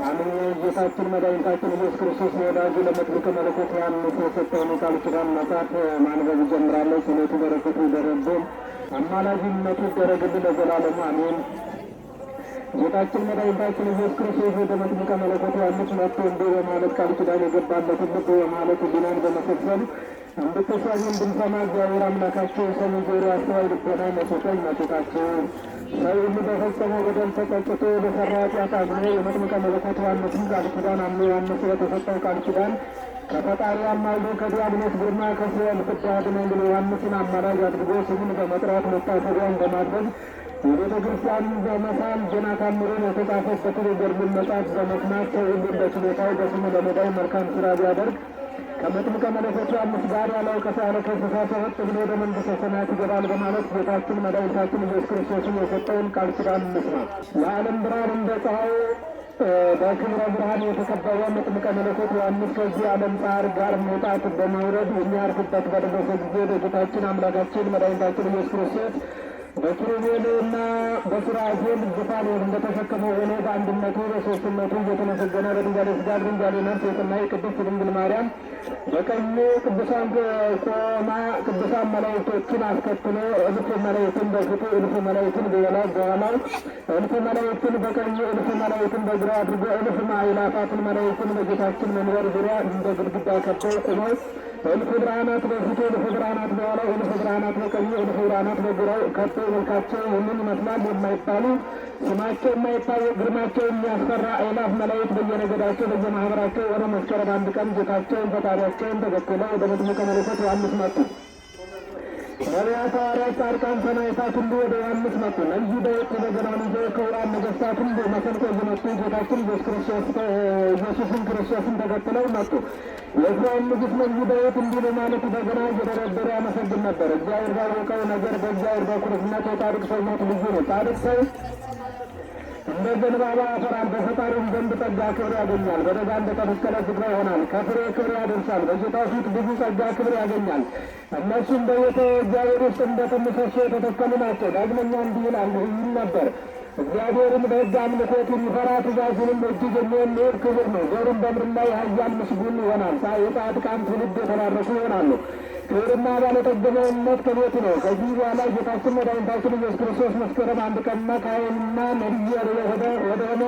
አሜን። ጌታችን መድኃኒታችን ኢየሱስ ክርስቶስ ለወዳጁ ለመጥምቀ መለኮት ዮሐንስ የሰጠውን ቃል ኪዳን መጽሐፍ ማንበብ ጀምራለሁ። ጸሎቱ በረከቱ ይደረብን፣ አማላጅነቱ ይደረግልን ለዘላለሙ አሜን። ጌታችን መድኃኒታችን ኢየሱስ ክርስቶስ ወደ መጥምቀ መለኮት ዮሐንስ መጥቶ እንዲህ በማለት ቃል ኪዳን የገባለትን ልብ በማለት ሕሊናን በመሰብሰብ እንድትሰሙ እንድንሰማ እግዚአብሔር አምላካቸው የሰሙ ጆሮ አስተዋይ ልቦና መሰጠኝ መሰጣቸው። ሰው ሁሉ በፈጸመው በደል ተጸጽቶ በሠራ ኃጢአት አዝኖ የመጥምቀ መለኮት ዮሐንስን ቃል ኪዳን አምኖ ዮሐንስ በተሰጠው ቃል ኪዳን ከፈጣሪ አማልዶ ከዲያብሎስ ግርማ ከሲኦል ፍዳ አድነኝ ብሎ ዮሐንስን አማላጅ አድርጎ ስሙን በመጥራት መታሰቢያን በማድረግ የቤተ ክርስቲያን በመሳል ዜና ታምሩን የተጻፈበትን የገድሉን መጽሐፍ በመስማት ሰው ሁሉ እንደ ችሎታው በስሙ ለመዳን መልካም ሥራ ቢያደርግ ከመጥምቀ መለኮት ዮሐንስ ጋር ያለው ከሳለ ከእንስሳ ተወጥ ብሎ ወደ መንግሥተ ሰማያት ይገባል በማለት ጌታችን መድኃኒታችን ኢየሱስ ክርስቶስን የሰጠውን ቃል ኪዳን እንስማ። የዓለም ብርሃን እንደ ፀሐይ በክብረ ብርሃን የተከበበ መጥምቀ መለኮት ዮሐንስ ከዚህ ዓለም ጻር ጋር መውጣት በመውረድ የሚያርፍበት በደረሰ ጊዜ በጌታችን አምላካችን መድኃኒታችን ኢየሱስ ክርስቶስ በኪሩቤልና በሱራፌል ዙፋን እንደተሸከመው ሆኖ በአንድነቱ በሦስትነቱ እየተመሰገነ በድንጋሌ ሥጋ ድንጋሌ ነፍስ የጸናች ቅድስት ድንግል ማርያም በቀኙ ቅዱሳን ቆማ ቅዱሳን መላእክቶችን አስከትሎ እልፍ መላእክትን በፊቱ እልፍ መላእክትን በኋላው እልፍ መላእክትን በቀኙ እልፍ መላእክትን በግራ አድርጎ እልፍ አእላፋትን መላእክትን በጌታችን መንበር ዙሪያ እንደ ግድግዳ ከበው ቆመው እልፍ ብርሃናት በፊቱ እልፍ ብርሃናት በኋላው እልፍ ብርሃናት በቀኙ እልፍ ብርሃናት በግራው ከበው መልካቸው ይህንን ይመስላል የማይባሉ ስማቸው የማይታወቅ ግርማቸው የሚያስፈራ አእላፍ መላእክት በየነገዳቸው በየማህበራቸው ወደ መስከረም አንድ ቀን ጌታቸውን ፈጣሪያቸውን ተከትለው ወደ መጥምቀ መለኮት ዮሐንስ መጡ። ነቢያት፣ ሐዋርያት፣ ጻድቃን፣ ሰማዕታት ሁሉ ወደ ዮሐንስ መጡ። ነቢዩ ዳዊት በገናን ይዞ ክቡራን ነገሥታት ሁሉ መሰንቆ እየመቱ ጌታችን ኢየሱስን ክርስቶስን ተከትለው መጡ። የእስራኤል ንጉሥ ነቢዩ ዳዊት እንዲህ በማለት በገና እየደረደረ ያመሰግን ነበር። እግዚአብሔር ባወቀው ነገር በእግዚአብሔር በኩርነት የጻድቅ ሰው ሞት ልዩ ነው። ጻድቅ ሰው እንደ ዘንባባ ያፈራል፣ በፈጣሪም ዘንድ ጸጋ ክብር ያገኛል። በደጋ እንደተተከለ ስፍራ ይሆናል፣ ከፍሬ ክብር ያደርሳል። በጌታው ፊት ብዙ ጸጋ ክብር ያገኛል። እነሱም በቤተ እግዚአብሔር ውስጥ እንደ ምሰሶ የተተከሉ ናቸው። ዳግመኛ እንዲህ ይላል ይል ነበር እግዚአብሔርን በሕግ አምልኮት የሚፈራ ትእዛዙንም እጅግ የሚወድ ክቡር ነው። ዘሩም በምድር ላይ ኃያል ምስጉን ይሆናል። የጻድቃን ትውልድ የተባረኩ ይሆናሉ። ክብርና ባለጠግነት ከቤቱ ነው። ከዚህ በኋላ ጌታችን መድኃኒታችን ኢየሱስ ክርስቶስ መስከረም አንድ ቀንና ካህንና ነቢይ ወደሆነ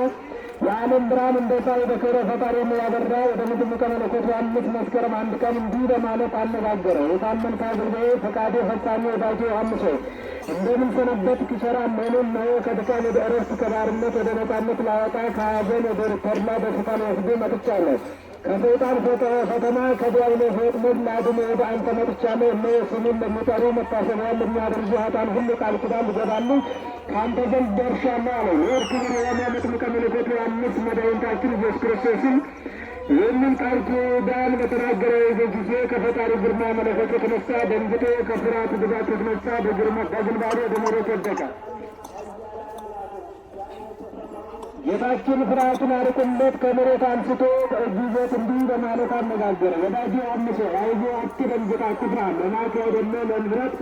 የዓለም ብርሃን እንደ ፀሐይ በክብረ ፈጣሪ ያበራ ወደ መጥምቀ መለኮት ዮሐንስ መስከረም አንድ ቀን እንዲህ በማለት አነጋገረ። የታመንክ አገልጋዬ ፈቃዴ ፈጻሚ ወዳጄ ዮሐንስ ሆይ እንደምን ሰነበትክ? ቸር መሆኑን ነው ከድካም ወደ ዕረፍት ከባርነት ወደ ነጻነት ላወጣ ከሐዘን ወደ ተድላ ደስታ ወስዶ መጥቻለሁ። ከሰይጣን ፈተና ከዲያብሎስ ወጥመድ ላድን ወደ አንተ መጥቻለሁ። እነሆ ስሙን ለሚጠሩ መታሰቢያን ለሚያደርጉ ኃጥአን ሁሉ ቃል ኪዳን ልገባልህ ከአንተ ዘንድ ደርሻለሁ አለው። የወር ክብር የሆነ መጥምቀ መለኮት ዮሐንስ መድኃኒታችን ኢየሱስ ክርስቶስን ይህንን ቃል ኪዳን በተናገረ ጊዜ ከፈጣሪ ግርማ መለኮት የተነሳ ደንግጦ ከፍርሃቱ ብዛት የተነሳ በግንባሩ ወደ መሬት ወደቀ። ጌታችን ፍርሃቱን አርቆለት ከመሬት አንስቶ በእጅ እንዲህ በማለት አነጋገረ። ወዳጄ ዮሐንስ አይዞህ አትደንግጥ፣ አትፍራ። ለማክ አይደለ ለንብረት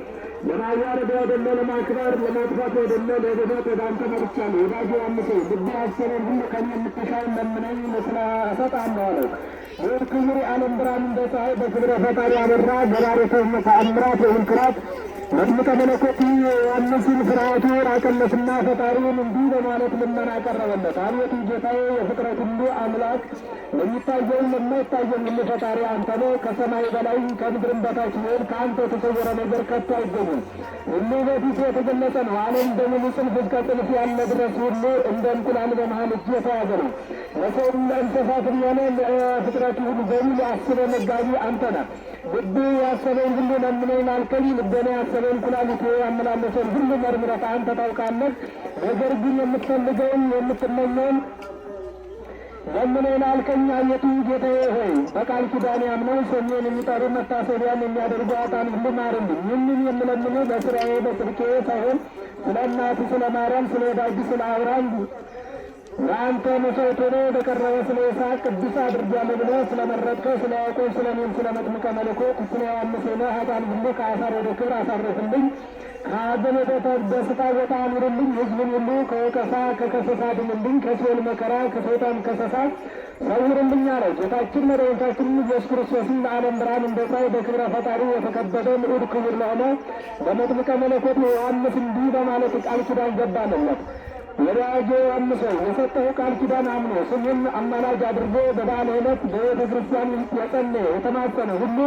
ለማዋረድ አይደለ ለማክበር ለማጥፋት አይደለ ለድነት ወደ አንተ መጥቻለሁ። ወዳጄ ዮሐንስ ልብህ ያሰበውን ሁሉ ከእኔ የምትሻውን ለምነኝ እሰጥሃለሁ አለው። ይህ ክቡር የዓለም ብርሃን እንደ ፀሐይ በክብረ ፈጣሪ አበራ። ገባሬ ተአምራት የውንክራት መጥምቀ መለኮት ዮሐንስን ፍርሃቱ ራቀለትና ፈጣሪውን እንዲህ በማለት ልመና አቀረበለት። አቤቱ ጌታዬ፣ የፍጥረት ሁሉ አምላክ፣ ለሚታየውም ለማይታየውም ሁሉ ፈጣሪ አንተ ነህ። ከሰማይ በላይ ከምድርም በታች ቢሆን ከአንተ የተሰወረ ነገር ከቶ አይገኝም። ሁሉ በፊቱ የተገለጸ ነው። ዓለም በሙሉ ጽንፍ እስከ ጽንፍ ያለ ድረስ ሁሉ እንደ እንቁላል በመሃል እጅ የተያዘ ነው። ለሰውም ለእንስሳትም ሆነ ለፍጥረቱ ሁሉ በሙሉ አስበህ መጋቢ አንተ ነህ። ልብ ያሰበውን ሁሉ ለምነኝ ላልከኝ ልቤና ያሰበውን ኩላሊቴ ያመላለሰውን ሁሉ መርምረህ አንተ ታውቃለህ። ነገር ግን የምትፈልገውን የምትመኘውን ለምነኝ ላልከኝ አቤቱ ጌታዬ ሆይ በቃል ኪዳኔ አምነው ሰሜን የሚጠሩ መታሰቢያን የሚያደርጉ ኃጥአን ሁሉ ማርልኝ። ይህንን የምለምንህ በሥራዬ በጽድቄ ሳይሆን ስለ እናቱ ስለ ማርያም ስለ ወዳጅ ስለ አብርሃም ለአንተ መሥዋዕት ሆኖ በቀረበ ስለ ይስሐቅ ቅዱስ አድርጌአለሁ ብለህ ስለመረጥከው ስለ ያዕቆብ ስለ እኔም ስለ መጥምቀ መለኮት ስለ ዮሐንስ ሆነህ ኃጥአን ሁሉ ከአሳር ወደ ክብር አሳርፍልኝ። ከሐዘን በደስታ ቦታ አኑርልኝ። ሕዝብን ሁሉ ከወቀሳ ከከሰሳ አድንልኝ። ከሲኦል መከራ ከሰይጣን ከሰሳ ሰውርልኝ አለው። ጌታችን መድኃኒታችን ኢየሱስ ክርስቶስን ለዓለም ብርሃን እንደ ፀሐይ በክብረ ፈጣሪ የተከበደ ንዑድ ክቡር ለሆነ በመጥምቀ መለኮት ዮሐንስ እንዲህ በማለት ቃል ኪዳን ገባንለት። ወዳጄ ዮሐንስ ሆይ የሰጠው ቃል ኪዳን አምኖ ስሙን አማላጅ አድርጎ በበዓለ ዕለት በቤተ ክርስቲያን የጸለየ የተማጸነ ሁሉ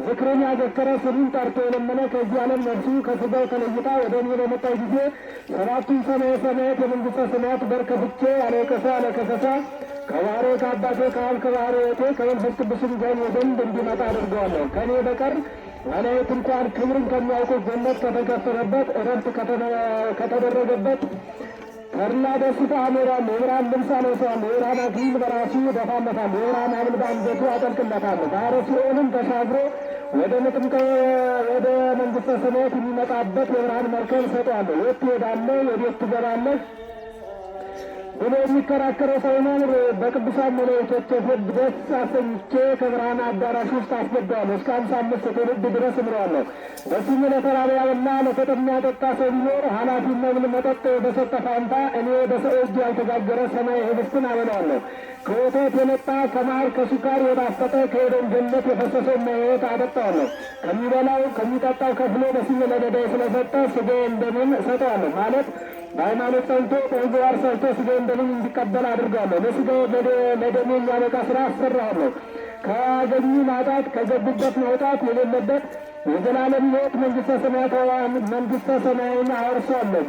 ዝክርን ያዘከረ ስሙን ጠርቶ የለመነ ከዚህ ዓለም ነፍሱ ከሥጋው ተለይታ ወደ እኔ በመጣች ጊዜ ሰባቱን ሰማየ ሰማያት የመንግሥተ ሰማያት በር ከፍቼ ያለ ወቀሳ ያለ ከሰሳ ከባሕሬ ከአባቴ ከአብ ከባሕሬ ሕይወቴ ከመንፈስ ቅዱስም ጋር ዘንድ እንዲመጣ አድርገዋለሁ። ከእኔ በቀር መላእክት እንኳን ክብርን ከሚያውቁት ገነት ከተከፈተበት ዕረፍት ከተደረገበት ተድላ ደስታ አኖራለሁ። የብርሃን ልብስ አለብሰዋለሁ። የብርሃን አክሊል በራሱ እደፋለታለሁ። የብርሃን ሐብል በአንገቱ አጠልቅለታለሁ። ባሕረ ሲኦልን ተሻግሮ ወደ መንግሥተ ሰማያት የሚመጣበት የብርሃን መርከብ እሰጠዋለሁ። የት ትሄዳለህ? ወዴት ትገባለህ ብሎ የሚከራከረው ሳይኖር በቅዱሳን መላእክቶች ፍርድ ደስ አሰኝቼ ከብርሃን አዳራሽ ውስጥ አስገባዋለሁ። እስከ 55 ትውልድ ድረስ እምረዋለሁ። በስሙ ለተራበ ያበላ ለተጠማ ያጠጣ ሰው ቢኖር ኃላፊ መብል መጠጥ በሰጠ ፋንታ እኔ በሰው እጅ ያልተጋገረ ሰማይ ኅብስትን አበላዋለሁ። ከወተት የነጣ ከማር ከሱካር የጣፈጠ ከኤዶም ገነት የፈሰሰው ሕይወት አጠጣዋለሁ። ከሚበላው ከሚጠጣው ከፍሎ በስሜ ለነዳይ ስለሰጠ ሥጋዬን ደሜን እሰጠዋለሁ ማለት በሃይማኖት ጸንቶ በምግባር ሰርቶ ሥጋዬን ደሜን እንዲቀበል አድርገዋለሁ። ለሥጋዬ ለደሜ የሚያበቃ ሥራ አሰራዋለሁ። ካገኙ ማጣት ከገቡበት መውጣት የሌለበት የዘላለም ሕይወት መንግሥተ ሰማያዊን አወርሰዋለሁ።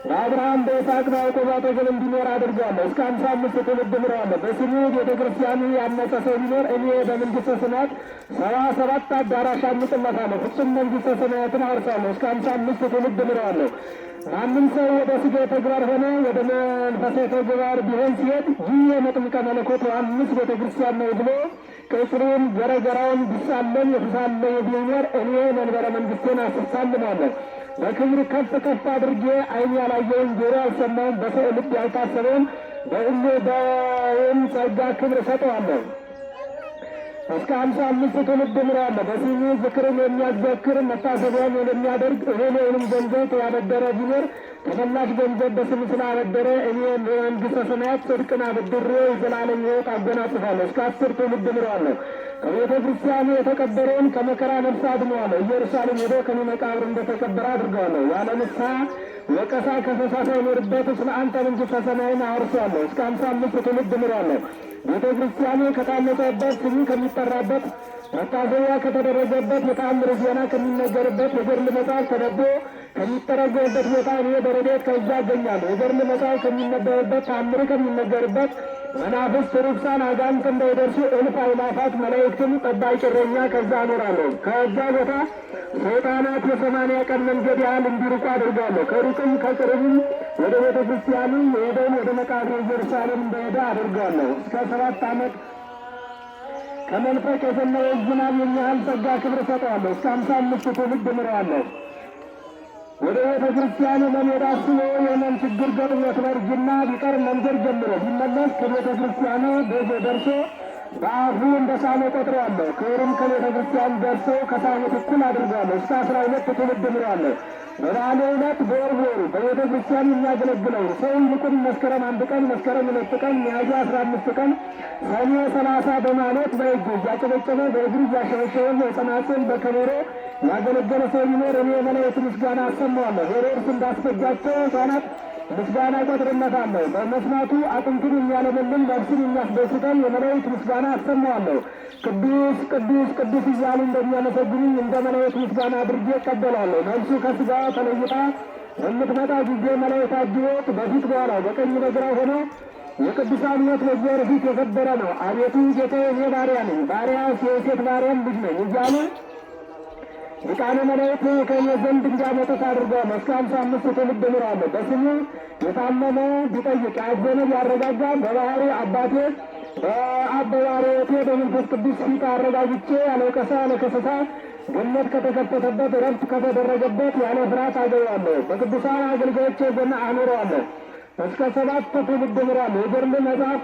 በአብርሃም በይስሐቅ በያዕቆብ አጠገብ እንዲኖር አድርገዋለሁ። እስከ 55 ትውልድ እምረዋለሁ። በስሙ ቤተ ክርስቲያኑ ያነጸ ሰው ቢኖር እኔ በመንግሥተ ሰማያት 77 አዳራሽ አንጽለታለሁ። ፍጹም መንግሥተ ሰማያትን አወርሳለሁ። እስከ 55 ትውልድ እምረዋለሁ። ማንም ሰው ወደ ሥጋዊ ተግባር ሆነ ወደ መንፈሳዊ ተግባር ቢሆን ሲሄድ ይህ የመጥምቀ መለኮት ዮሐንስ ቤተ ክርስቲያን ነው ብሎ ቅጽሩን ገረገራውን ቢሳለም የተሳለመ ቢኖር እኔ መንበረ መንግሥቴን አሳልመዋለሁ። በክብር ከፍ ከፍ አድርጌ ዓይን ያላየውን ጆሮ ያልሰማውን በሰው ልብ ያልታሰበውን በሁሉ በወይም ጸጋ ክብር እሰጠዋለሁ። እስከ 55 ትውልድ እምረዋለሁ። በስሙ ዝክርን የሚያዘክር መታሰቢያን የሚያደርግ እህል ወይም ገንዘብ ያበደረ ቢኖር ተመላሽ ገንዘብ በስሙ ስላበደረ እኔ መንግሥተ ሰማያት ጽድቅን አበድሬ የዘላለም ሕይወት አጎናጽፋለሁ። እስከ 10 ትውልድ እምረዋለሁ። ከቤተ ክርስቲያኑ የተቀበረውን ከመከራ ነፍስ አድነዋለሁ። ኢየሩሳሌም ሄዶ ከኔ መቃብር እንደተቀበረ አድርገዋለሁ። ያለ ንስሐ ወቀሳ ከሰሳ ሳይኖርበት ስለ አንተ መንግሥተ ሰማይን አወርሰዋለሁ። እስከ 55 ትውልድ እምረዋለሁ። ቤተ ክርስቲያኑ ከታነጸበት ስሙ ከሚጠራበት መታሰቢያ ከተደረገበት የተአምር ዜና ከሚነገርበት የገድል መጽሐፍ ተነቦ ከሚተረጎምበት ቦታ እኔ በረድኤት ከዚያ እገኛለሁ። የገድል መጽሐፍ ከሚነበብበት ተአምር ከሚነገርበት መናፍስት ርኩሳን አጋንንት እንዳይደርሱ እልፍ አእላፋት መላእክትን ጠባቂ እረኛ ከዛ አኖራለሁ። ከዛ ቦታ ሰይጣናት የ80 ቀን መንገድ ያህል እንዲርቁ አድርጋለሁ። ከሩቅም ከቅርብም ወደ ቤተ ክርስቲያኑ የሄደውን ወደ መቃብረ ኢየሩሳሌም እንደሄደ አድርጋለሁ። እስከ 7 ዓመት ከመንፈቅ የዘነበ ዝናብ የሚያህል ጸጋ ክብር እሰጠዋለሁ። እስከ 55 ትውልድ እምረዋለሁ። ወደ ቤተ ክርስቲያኑ ለመሄድ አስቦ የመን ችግር ገጥሞት በእርጅና ቢቀር መንገድ ጀምሮ ቢመለስ ከቤተ ክርስቲያኑ ደርሶ በአፉ እንደ ሳለ ቆጥረዋለሁ። ክብርም ከቤተ ክርስቲያን ደርሶ ከሳሙት እኩል አድርገዋለሁ። እስከ 12 ትውልድ እምረዋለሁ። በበዓለ ዕለት በወሩ በቤተ ክርስቲያን የሚያገለግለው ሰው ይልቁን መስከረም 1 ቀን፣ መስከረም 2 ቀን፣ ሚያዝያ 15 ቀን፣ ሰኔ 30 በማለት በእጁ እያጨበጨበ በእግሩ እያሸበሸበ የጸናጽል በከበሮ ያገለገለ ሰው ቢኖር እኔ የመላእክት ምስጋና አሰማዋለሁ። ሄሮድስ እንዳስፈጃቸው ሕፃናት ምስጋና እቆጥርለታለሁ። በመስማቱ አጥንቱን የሚያለመልም ነፍሱን የሚያስደስተን የመላእክት ምስጋና አሰማዋለሁ። ቅዱስ ቅዱስ ቅዱስ እያሉ እንደሚያመሰግኑኝ እንደ መላእክት ምስጋና አድርጌ እቀበላለሁ። ነፍሱ ከሥጋ ተለይታ በምትመጣ ጊዜ መላእክት አጅቦት በፊት በኋላ በቀኝ በግራ ሆኖ የቅዱሳን ሕይወት በእግዚአብሔር ፊት የከበረ ነው። አቤቱ ጌታዬ እኔ ባሪያ ነኝ፣ ባሪያ የሴት ባሪያም ልጅ ነኝ እያሉ ሊቃነ መላእክት ከእኔ ዘንድ እንዲያመጡት አድርገዋለሁ። እስከ 55 ትውልድ እምረዋለሁ። በስሙ የታመመ ቢጠይቅ ያዘነ ቢያረጋጋ በባሕሪ አባቴ በአብ በባሕርዮቴ በመንፈስ ቅዱስ ፊት አረጋግጬ ያለ ወቀሳ ያለ ከሰሳ ገነት ከተከፈተበት ዕረፍት ከተደረገበት ያለ ፍርሃት አገባዋለሁ። በቅዱሳን አገልጋዮቼ ዘንድ አኖረዋለሁ። እስከ 7 ትውልድ ምሯል። የገድል መጽሐፍ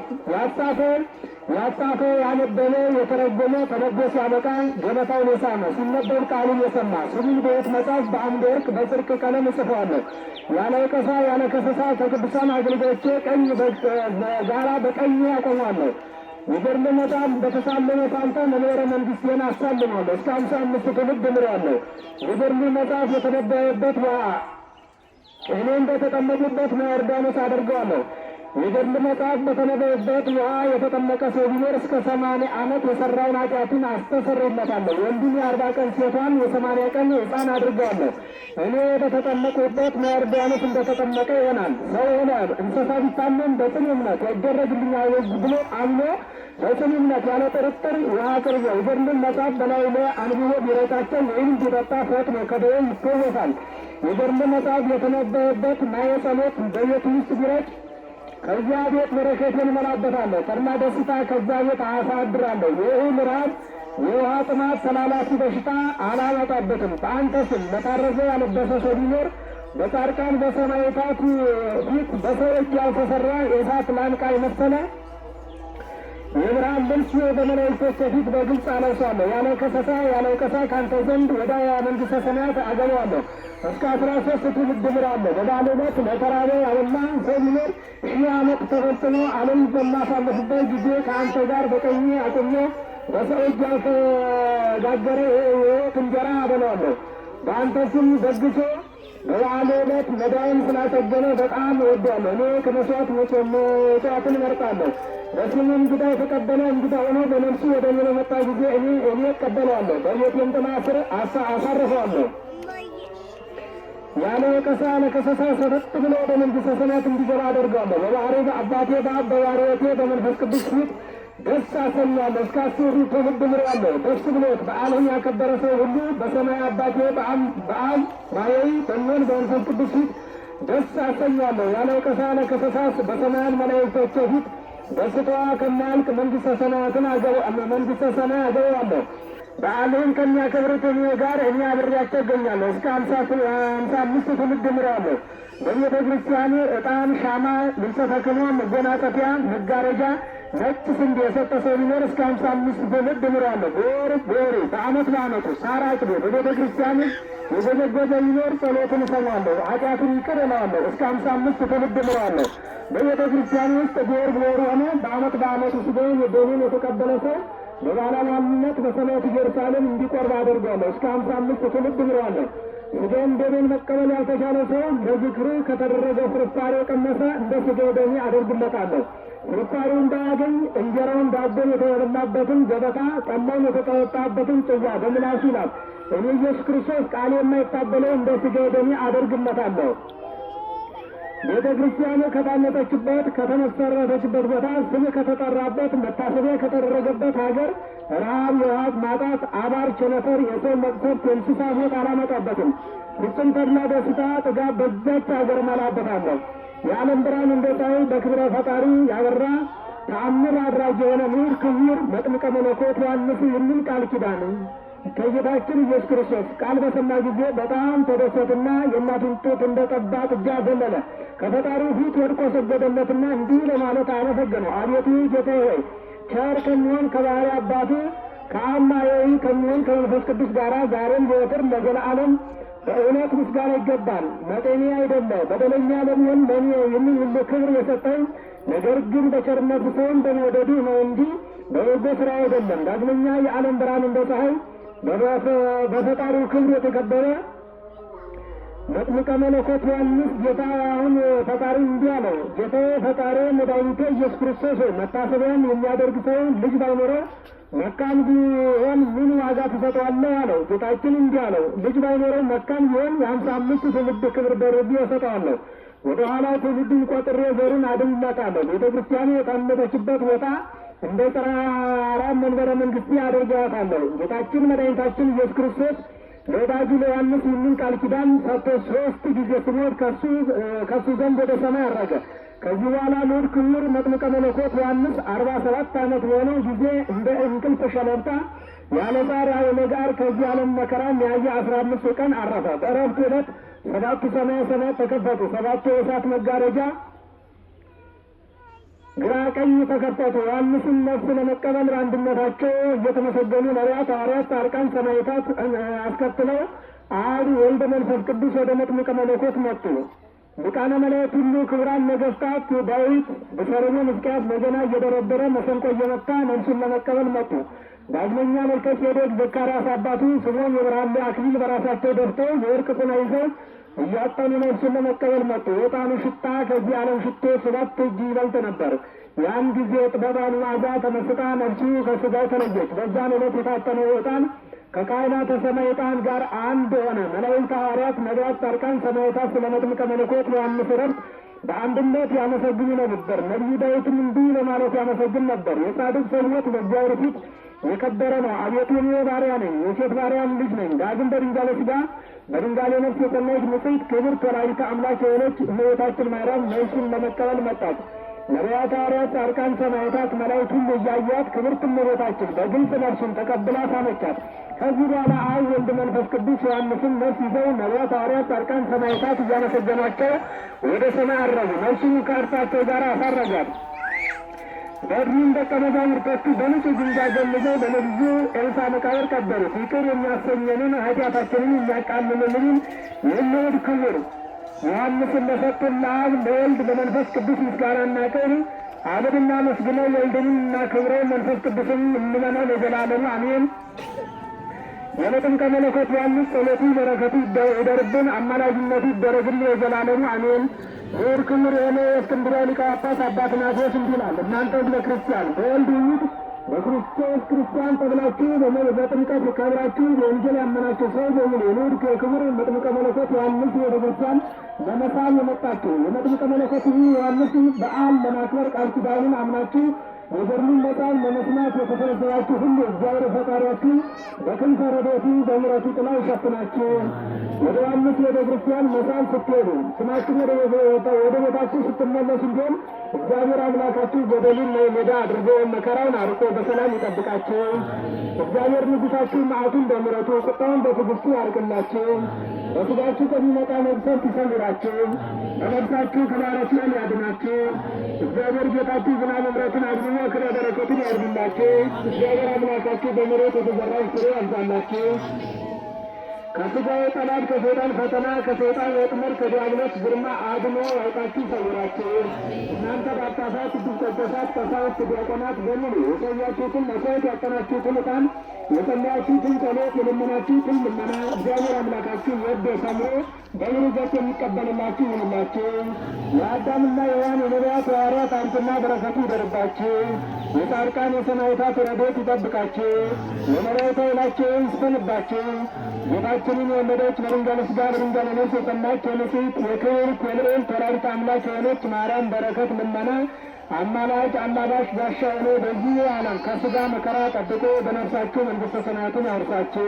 ያጻፈ ያነበበ የተረጎመ ተነቦ ሲያበቃ ገበታውን የሳመ ሲነበብ ቃሉን የሰማ ስሙን በሕይወት መጽሐፍ በአምደ ወርቅ በጽድቅ ቀለም እጽፈዋለሁ። ያለ ወቀሳ ያለ ከሰሳ ከቅዱሳን አገልጋዮቼ ቀኝ ጋራ በቀኝ አቆማለሁ። የገድል መጽሐፍ በተሳለመ ፋንታ መንበረ መንግሥቴን አሳልማለሁ። እስከ 55 ትውልድ ምሬአለሁ። የገድል መጽሐፍ የተነበበበት እኔ እንደተጠመቁበት ዮርዳኖስ አድርገዋለሁ። የገድል መጽሐፍ በተነበበበት ውሃ የተጠመቀ ሰው ቢኖር እስከ 80 ዓመት የሠራውን ኃጢአቱን አስተሰርይለታለሁ። ወንዱን የ40 ቀን ሴቷን የ80 ቀን ሕፃን አድርገዋለሁ። እኔ በተጠመቁበት ዮርዳኖስ እንደተጠመቀ ይሆናል። ሰው ሆነ እንስሳ ቢታመም በጽኑ እምነት ይደረግልኛል ብሎ አምኖ በጽኑ እምነት ያለ ጥርጥር ውሃ አቅርቦ የገድልን መጽሐፍ በላዩ ላይ አንብቦ ቢረጫቸው ወይም ቢጠጣ ፈጥኖ ከደዌ ይፈወሳል። የገድል መጽሐፍ የተነበበበት ማየ ጸሎት በቤቱ ውስጥ ቢረጭ ከዚያ ቤት በረከቴን እሞላበታለሁ። ተድላ ደስታ ከዛ ቤት አሳድራለሁ። የእህል ራብ፣ የውሃ ጥማት፣ ተላላፊ በሽታ አላመጣበትም። በአንተ ስም ለታረዘ ያለበሰ ሰው ቢኖር በጻድቃን በሰማዕታት ፊት በሰው እጅ ያልተሰራ የእሳት ላንቃ የመሰለ የብርሃን ልብስ በመላእክቶች ፊት በግልጽ አለብሳለሁ። ያለ ከሰሳ ያለ ወቀሳ ከአንተ ዘንድ ወደ መንግሥተ ሰማያት አገባዋለሁ። እስከ 13 ትውልድ ምራለሁ። በበዓለ ዕለት ለተራበ ያበላ ሰው ቢኖር 1000 ዓመት ተፈጽሞ ዓለም በማሳለፍበት ጊዜ ከአንተ ጋር በቀኜ አቁሜ በሰው እጅ ያልተጋገረ የሕይወት እንጀራ አበላዋለሁ። በአንተ ስም ደግሶ በበዓለ ዕለት መዳይን ስላጠገነ በጣም እወዳለሁ። እኔ ከመሥዋዕት መሥዋዕትን እመርጣለሁ። በስሙ እንግዳ የተቀበለ እንግዳ ሆኖ በነፍሱ ወደ እኔ በመጣ ጊዜ እኔ እቀበለዋለሁ። በቤቴም ጥላ ስር አሳርፈዋለሁ። ያለ ወቀሳ ያለ ከሰሳ ሰረጥ ብሎ ወደ መንግሥተ ሰማያት እንዲገባ አደርጋለሁ። በባሕርይ በአባቴ በአብ በባሕርዮቴ በመንፈስ ቅዱስ ፊት ደስ አሰኛለሁ። እስከ 10 ትውልድ ምሬአለሁ። ደስ ብሎት በዓለም ያከበረ ሰው ሁሉ በሰማይ አባቴ በአብ ማየይ በሚሆን በመንፈስ ቅዱስ ፊት ደስ አሰኛለሁ። ያለ ወቀሳ ያለ ከሰሳ በሰማያን መላእክቶቼ ፊት ደስታዋ ከማያልቅ መንግሥተ ሰማያትን መንግሥተ ሰማይ አገባዋለሁ። በዓልህን ከሚያከብሩት እኔ ጋር እኔ አብሬያቸው እገኛለሁ። እስከ 55 ትውልድ ምሬአለሁ። በቤተ ክርስቲያን ዕጣን፣ ሻማ፣ ልብሰ ተክህኖ፣ መጎናጸፊያ፣ መጋረጃ፣ ነጭ ስንዴ የሰጠ ሰው ቢኖር እስከ 55 ትውልድ ምሬአለሁ። በወሬ በዓመት በዓመቱ ሳር አጭዶ በቤተ ክርስቲያን የዘገዘገ ቢኖር ጸሎትን እሰማለሁ፣ ኃጢአቱን ይቅር እለዋለሁ። እስከ 55 ትውልድ ምሬአለሁ። በቤተ ክርስቲያን ውስጥ በወር ሆነ በዓመት በዓመቱ ሥጋዬን ደሙን የተቀበለ ሰው በባለሟልነት በሰማያዊት ኢየሩሳሌም እንዲቆርብ አደርጋለሁ። እስከ 55 ትውልድ ምሬአለሁ። ሥጋዬን ደሜን መቀበል ያልተቻለ ሰው ለዝክሩ ከተደረገ ፍርፋሪ የቀመሰ እንደ ሥጋዬ ደሜ አደርግለታለሁ። ፍርፋሪው እንዳያገኝ እንጀራውን ዳቦን የተበላበትን ገበታ ጠላውን የተጠጣበትን ጽዋ በምላሱ ይላል። እኔ ኢየሱስ ክርስቶስ ቃሌ የማይታበለው እንደ ሥጋዬ ደሜ አደርግለታለሁ። ቤተ ክርስቲያኑ ከታነጸችበት ከተመሰረተችበት ቦታ ስም ከተጠራበት መታሰቢያ ከተደረገበት ሀገር ረሃብ፣ የውሃት ማጣት፣ አባር፣ ቸነፈር፣ የሰው መቅሰፍት፣ የእንስሳ ሞት አላመጣበትም። ፍጹም ተድላ ደስታ ጥጋብ በዛች ሀገር እሞላበታለሁ። የዓለም ብርሃን እንደ ፀሐይ በክብረ ፈጣሪ ያበራ ተአምር አድራጊ የሆነ ምሁር ክቡር መጥምቀ መለኮት ዮሐንስ ይህንን ቃል ኪዳን ከጌታችን ኢየሱስ ክርስቶስ ቃል በሰማ ጊዜ በጣም ተደሰትና የእናቱን ጡት እንደ ጠባ ጥጃ ዘለለ። ከፈጣሪው ፊት ወድቆ ሰገደለትና እንዲህ ለማለት አመሰገነው። አቤቱ ጌታዬ ሆይ ቸር ከሚሆን ከባሕርይ አባቱ ከአብ ማየይ ከሚሆን ከመንፈስ ቅዱስ ጋር ዛሬም ዘወትር ለዘለዓለም በእውነት ምስጋና ይገባል። መጤኔ አይደለ በደለኛ ለሚሆን ለእኔ ይህንን ሁሉ ክብር የሰጠኝ ነገር ግን በቸርነቱ ሰውን በመውደዱ ነው እንጂ በበጎ ሥራ አይደለም። ዳግመኛ የዓለም ብርሃን እንደ ፀሐይ በፈጣሪው ክብር የተከበረ መጥምቀ መለኮት ዮሐንስ ጌታ አሁን ፈጣሪ እንዲህ አለው። ጌታዬ ፈጣሪ መድኃኒቴ ኢየሱስ ክርስቶስ ሆይ መታሰቢያን የሚያደርግ ሰው ልጅ ባይኖረው መካን ቢሆን ምን ዋጋ ትሰጠዋለህ? አለው። ጌታችን እንዲህ አለው። ልጅ ባይኖረው መካን ቢሆን የ55 ትውልድ ክብር ደርቤ እሰጠዋለሁ። ወደ ኋላ ትውልድን ቆጥሬ ዘሩን አድንለታለሁ። ቤተ ክርስቲያኑ የታነጸችበት ቦታ እንደ ጽርሐ መንበረ መንግሥቴ አደርጋታለሁ። ጌታችን መድኃኒታችን ኢየሱስ ክርስቶስ ለወዳጁ ለዮሐንስ ይህንን ቃል ኪዳን ሰጥቶ 3 ጊዜ ሲሞት ከሱ ዘንድ ወደ ሰማይ አረገ። ከዚህ በኋላ ልዑል ክቡር መጥምቀ መለኮት ዮሐንስ 47 ዓመት በሆነው ጊዜ እንደ እንቅልፍ ሸለብታ ያለ ዛር ያለ ጋር ከዚህ ዓለም መከራ ሚያዝያ 15 ቀን አረፈ። በዕረፍቱ ዕለት 7 ሰማየ ሰማያት ተከፈቱ። 7 የእሳት መጋረጃ ግራ ቀኝ ተከፈቱ። ዮሐንስን ነፍስ ለመቀበል በአንድነታቸው እየተመሰገኑ ነቢያት፣ ሐዋርያት፣ ጻድቃን፣ ሰማዕታት አስከትለው አብ ወልድ መንፈስ ቅዱስ ወደ መጥምቀ መለኮት መጡ። ሊቃነ መላእክት ሁሉ፣ ክቡራን ነገሥታት ዳዊት በሰሎሞን ሕዝቅያስ በገና እየደረደረ መሰንቆ እየመታ ነፍሱን ለመቀበል መጡ። ዳግመኛ መልከ ጼዴቅ፣ ዘካርያስ አባቱ፣ ስምዖን የብርሃን አክሊል በራሳቸው ደፍተው የወርቅ ጽና ይዘው እያጠኑ ነፍሱን ለመቀበል መጡ። የዕጣኑ ሽታ ከዚህ ዓለም ሽቶ 7 እጅ ይበልጥ ነበር። ያን ጊዜ ጥበባን ዋጋ ተመስጣ ነፍሱ ከሥጋው ተለየች። በዛን ዕለት የታጠነው ዕጣን ከካህናተ ሰማይ ዕጣን ጋር አንድ ሆነ። መላእክት፣ ሐዋርያት፣ ነቢያት፣ ጻድቃን፣ ሰማዕታት ስለ መጥምቀ መለኮት ዮሐንስ ዕረፍት በአንድነት ያመሰግኑ ነበር። ነቢዩ ዳዊትም እንዲህ በማለት ያመሰግን ነበር። የጻድቅ ሰው ሕይወት በእግዚአብሔር ፊት የከበረ ነው። አቤቱ እኔ ባሪያ ነኝ፣ የሴት ባሪያም ልጅ ነኝ። ዳግም በድንጋሌ ሥጋ በድንጋሌ ነፍስ የጸናች ንጽሕት ክብርት ወላዲተ አምላክ የሆነች እመቤታችን ማርያም ነፍሱን ለመቀበል መጣች። ነቢያት፣ ሐዋርያት፣ ጻድቃን፣ ሰማዕታት፣ መላእክት ሁሉ እያዩአት ክብርት እመቤታችን በግልጽ ነፍሱን ተቀብላ ሳመቻት። ከዚህ በኋላ አብ ወልድ መንፈስ ቅዱስ ዮሐንስን ነፍስ ይዘው ነቢያት፣ ሐዋርያት፣ ጻድቃን፣ ሰማዕታት እያመሰገኗቸው ወደ ሰማይ አረጉ። ነፍሱን ከእርሳቸው ጋር አሳረጓት። በእድሜም ደቀ መዛሙርቶቹ በንጹሕ ድንጋይ ገንዘው በነቢዩ ኤልሳዕ መቃብር ቀበሩት። ይቅር የሚያሰኘንን ኃጢአታችንን የሚያቃልልልን የምንወድ ክቡር ዮሐንስን ለሰጡን ለአብ ለወልድ ለመንፈስ ቅዱስ ምስጋናና ክብር አብን እናመስግነው፣ ወልድን እናክብረው፣ መንፈስ ቅዱስን እንመነው ለዘላለሙ አሜን። የመጥምቀ መለኮት ዮሐንስ ጸሎቱ በረከቱ ይደርብን፣ አማላጅነቱ ይደረግልን ለዘላለሙ አሜን። ይህ ክቡር የሆነ የእስክንድርያ ሊቀ ጳጳስ አባ አትናቴዎስ እንዲህ ይላል። እናንተ ለክርስቲያን በወልድ ውይይት በክርስቶስ ክርስቲያን ተብላችሁ በጥምቀት ከብራችሁ በወንጌል ያመናችሁ ሰው በሙሉ የንዑድ የክቡር መጥምቀ መለኮት ዮሐንስ ወደ ክርስቲያን ለመሳብ የመጣችሁ የመጥምቀ መለኮት ዮሐንስ በዓል ለማክበር ቃል ኪዳኑን አምናችሁ የገድሉን መጽሐፍ ለመስማት የተሰበሰባችሁ ሁሉ እግዚአብሔር ፈጣሪያችሁ በክንፈ ረድኤቱ በምሕረቱ ጥላ ይሸፍናችሁ። ወደ ዮሐንስ ቤተ ክርስቲያን መሳል ስትሄዱ ስማችሁ ወደ ቤታችሁ ስትመለሱ እንዲሆን እግዚአብሔር አምላካችሁ ገደሉን ሜዳ አድርጎ መከራውን አርቆ በሰላም ይጠብቃችሁ። እግዚአብሔር ንጉሣችሁ መዓቱን በምሕረቱ ቁጣውን በትዕግሥቱ ያርቅላችሁ። በሥጋችሁ ከሚመጣ መቅሰፍት ይሰውራችሁ። በነፍሳችሁ ከባሕረ ሲኦል ያድናችሁ። እግዚአብሔር ጌታችሁ ዝናብ ምሕረትን አዝንሞ ክብረ በረከቱን ያድርግላችሁ። እግዚአብሔር አምላካችሁ በምሕረት የተዘራውን ፍሬ ያብዛላችሁ። ከሥጋዊ ጠላት ከሰይጣን ፈተና ከሰይጣን ወጥመድ ከዲያብሎስ ግርማ አድኖ ያውጣችሁ ይሰውራችሁ። እናንተ ጳጳሳት፣ ኤጲስቆጶሳት፣ ቀሳውስት፣ ዲያቆናት በሙሉ የሰዋችሁትን መሥዋዕት ያጠናችሁትን ዕጣን የጸለያችሁትን ጸሎት የለመናችሁትን ልመና እግዚአብሔር አምላካችሁ ወዶ ሰምሮ በይርገት የሚቀበልላችሁ ይሁንላችሁ። የአዳምና የሔዋን የነቢያት የሐዋርያት ሀብትና በረከቱ ይደርባችሁ። የጻድቃን የሰማዕታት ረድኤት ይጠብቃችሁ። የመላእክት ኃይላቸው ይስፈንባችሁ። ጌታችንን የወለደች በድንጋሌ ሥጋ በድንጋሌ ነፍስ የጸናች የንጽሕት የክብርት የልዕልት ወላዲተ አምላክ የሆነች ማርያም በረከት ልመና አማላጅ አላባሽ ጋሻ ሆኖ በዚህ ዓለም ከሥጋ መከራ ጠብቆ በነፍሳችሁ መንግሥተ ሰማያትን ያውርሳችሁ።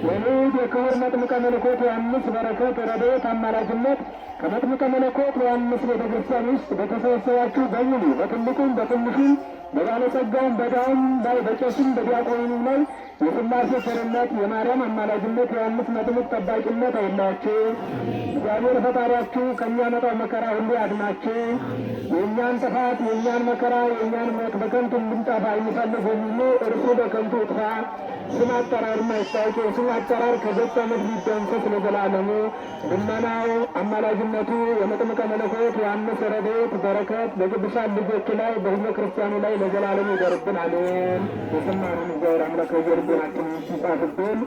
የንዑድ የክቡር መጥምቀ መለኮት ዮሐንስ በረከት ረድኤት አማላጅነት ከመጥምቀ መለኮት ዮሐንስ ቤተ ክርስቲያን ውስጥ በተሰበሰባችሁ በሙሉ በትልቁም በትንሹም በባለጸጋውም በድሃውም ላይ በቄሱም በዲያቆኑም ላይ የሥላሴ ቸርነት የማርያም አማላጅነት የዮሐንስ መጥምቅ ጠባቂነት አይለያችሁ። እግዚአብሔር ፈጣሪያችሁ ከሚያመጣው መከራ ሁሉ ያድናችሁ። የእኛን ጥፋት የእኛን መከራ የእኛን ሞት በከንቱ እንድንጠፋ የሚፈልግ ሁሉ እርሱ በከንቱ ይጥፋ። ስም አጠራር ማይታወቅ የስም አጠራር ከገጸ ምድር ይደምሰስ ለዘላለሙ። ልመናው አማላጅነቱ የመጥምቀ መለኮት ዮሐንስ ረድኤት በረከት በቅዱሳን ልጆች ላይ በሕዝበ ክርስቲያኑ ላይ ለዘላለሙ ይደርብን አሜን። የሰማነውን እግዚአብሔር አምላክ በልቦናችን ይጻፍብን።